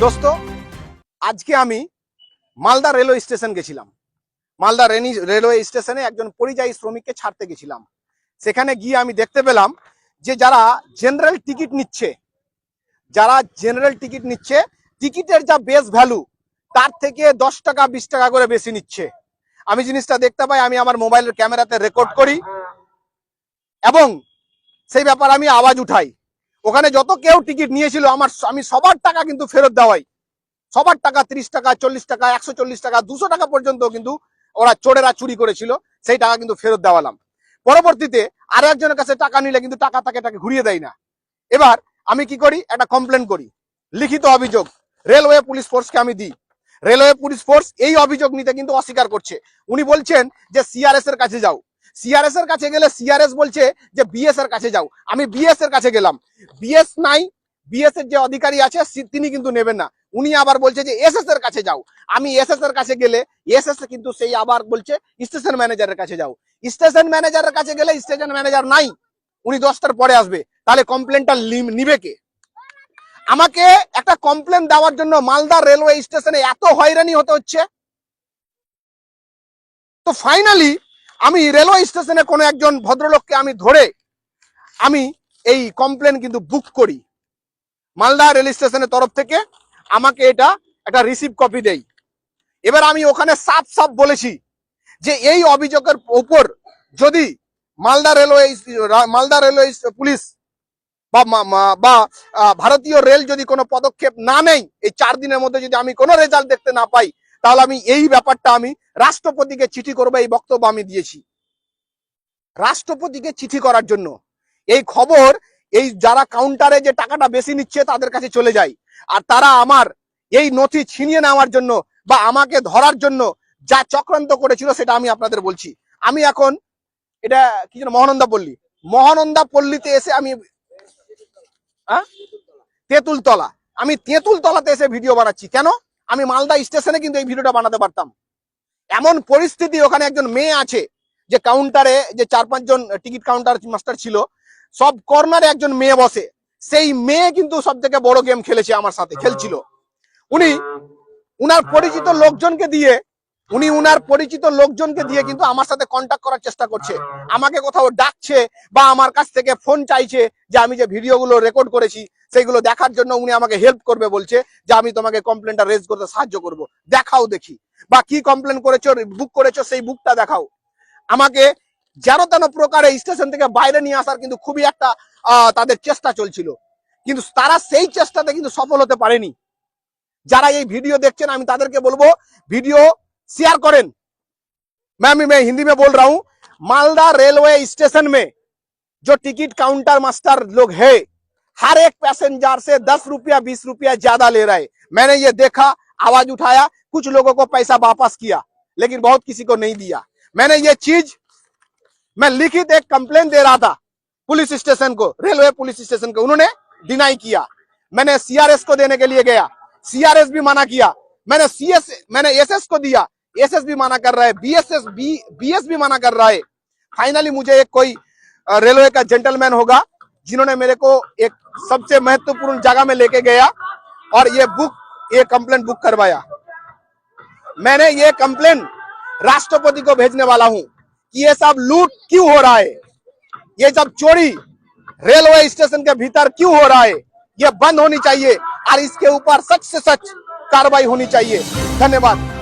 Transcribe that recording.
দোস্ত, আজকে আমি মালদা রেলওয়ে স্টেশন গেছিলাম। মালদা রেলওয়ে স্টেশনে একজন পরিযায়ী শ্রমিককে ছাড়তে গেছিলাম। সেখানে গিয়ে আমি দেখতে পেলাম যে যারা জেনারেল টিকিট নিচ্ছে, টিকিটের যা বেস ভ্যালু তার থেকে 10 টাকা 20 টাকা করে বেশি নিচ্ছে। আমি জিনিসটা দেখতে পাই, আমি আমার মোবাইলের ক্যামেরাতে রেকর্ড করি এবং সেই ব্যাপার আমি আওয়াজ উঠাই। ওখানে যত কেউ টিকিট নিয়েছিল আমি সবার টাকা কিন্তু ফেরত দেওয়াই। সবার টাকা 30 টাকা 40 টাকা 140 টাকা 200 টাকা পর্যন্ত কিন্তু ওরা চোরেরা চুরি করেছিল, সেই টাকা কিন্তু ফেরত দেওয়ালাম। পরবর্তীতে আরো একজনের কাছে টাকা নিলে কিন্তু টাকা তাকে ঘুরিয়ে দেয় না। এবার আমি কি করি, একটা কমপ্লেন করি, লিখিত অভিযোগ রেলওয়ে পুলিশ ফোর্সকে আমি দিই। রেলওয়ে পুলিশ ফোর্স এই অভিযোগ নিতে কিন্তু অস্বীকার করছে। উনি বলছেন যে সিআরএস এর কাছে যাও। সিআরএস এর কাছে গেলে সিআরএস বলছে যে বিএস এর কাছে যাও। আমি বিএস এর কাছে গেলাম, বিএস নাই, বিএস এর যে অধিকারী আছে তিনি কিন্তু নেবেন না। উনি আবার বলছে যে এসএস এর কাছে যাও। আমি এসএস এর কাছে গেলে এসএস কিন্তু সেই আবার বলছে স্টেশন ম্যানেজারের কাছে যাও। স্টেশন ম্যানেজারের কাছে গেলে স্টেশন ম্যানেজার নাই, উনি 10টার পরে আসবে। তাহলে কমপ্লেনটা নিবে কে? আমাকে একটা কমপ্লেন দেওয়ার জন্য মালদা রেলওয়ে স্টেশনে এত হয়রানি হতে হচ্ছে। তো ফাইনালি আমি রেলওয়ে স্টেশনে কোনো একজন ভদ্রলোককে আমি ধরে আমি এই কমপ্লেন কিন্তু বুক করি। মালদা রেল স্টেশনের তরফ থেকে আমাকে এটা একটা রিসিভ কপি দেই। এবার আমি ওখানে সাফ বলেছি যে এই অভিযোগের উপর যদি মালদা রেলওয়ে পুলিশ বা ভারতীয় রেল যদি কোনো পদক্ষেপ না নেয়, এই 4 দিনের মধ্যে যদি আমি কোনো রেজাল্ট দেখতে না পাই, তাহলে আমি এই ব্যাপারটা আমি রাষ্ট্রপতিকে চিঠি করবো। এই বক্তব্য আমি দিয়েছি রাষ্ট্রপতিকে চিঠি করার জন্য। এই খবর এই যারা কাউন্টারে যে টাকাটা বেশি নিচ্ছে তাদের কাছে চলে যায়, আর তারা আমার এই নথি ছিনিয়ে নেওয়ার জন্য বা আমাকে ধরার জন্য যা চক্রান্ত করেছিল সেটা আমি আপনাদের বলছি। আমি এখন এটা কি যেন মহানন্দা পল্লীতে এসে আমি তেঁতুলতলা, আমি তেঁতুলতলাতে এসে ভিডিও বানাচ্ছি। কেন? আমি মালদা স্টেশনে কিন্তু এই ভিডিওটা বানাতে পারতাম। এমন পরিস্থিতি, ওখানে একজন মেয়ে আছে যে কাউন্টারে যে 4-5 জন টিকিট কাউন্টার মাস্টার ছিল, সব কর্নারে একজন মেয়ে বসে। সেই মেয়ে কিন্তু সব থেকে বড় গেম খেলেছে, আমার সাথে খেলছিল। উনি উনার পরিচিত লোকজনকে দিয়ে কিন্তু আমার সাথে কন্ট্যাক্ট করার চেষ্টা করছে। আমাকে কোথাও ডাকছে বা আমার কাছ থেকে ফোন চাইছে যে আমি যে ভিডিওগুলো রেকর্ড করেছি সেইগুলো দেখার জন্য উনি আমাকে হেল্প করবে, বলছে যে আমি তোমাকে কমপ্লেনটা রেজ করতে সাহায্য করব। দেখাও দেখি, বা কি কমপ্লেন করেছো, বুক করেছো, সেই বুকটা দেখাও। আমাকে যেন তেন প্রকারে স্টেশন থেকে বাইরে নিয়ে আসার কিন্তু খুবই একটা তাদের চেষ্টা চলছিল, কিন্তু তারা সেই চেষ্টাতে কিন্তু সফল হতে পারেনি। যারা এই ভিডিও দেখছেন আমি তাদেরকে বলবো ভিডিও शेयर करें। मैं हिंदी में बोल रहा हूं, मालदा रेलवे स्टेशन में जो टिकट काउंटर मास्टर लोग है, हर एक पैसेंजर से 10 रुपया 20 रुपया ज्यादा ले रहे। मैंने ये देखा, आवाज उठाया, कुछ लोगों को पैसा वापस किया लेकिन बहुत किसी को नहीं दिया। मैंने ये चीज मैं लिखित एक कंप्लेन दे रहा था पुलिस स्टेशन को, रेलवे पुलिस स्टेशन को, उन्होंने डिनाई किया। मैंने सीआरएस को देने के लिए गया, सीआरएस भी मना किया। मैंने एसएस को दिया, एसएस भी मना कर रहा है, बीएस भी मना कर रहा है। फाइनली मुझे एक कोई रेलवे का जेंटलमैन होगा जिन्होंने मेरे को एक सबसे महत्वपूर्ण जगह में लेके गया और ये कंप्लेंट बुक करवाया। मैंने ये कंप्लेंट राष्ट्रपति को भेजने वाला हूं कि ये सब लूट क्यों हो रहा है, ये सब चोरी रेलवे स्टेशन के भीतर क्यों हो रहा है, ये बंद होनी चाहिए और इसके ऊपर सच से सच कार्रवाई होनी चाहिए। धन्यवाद।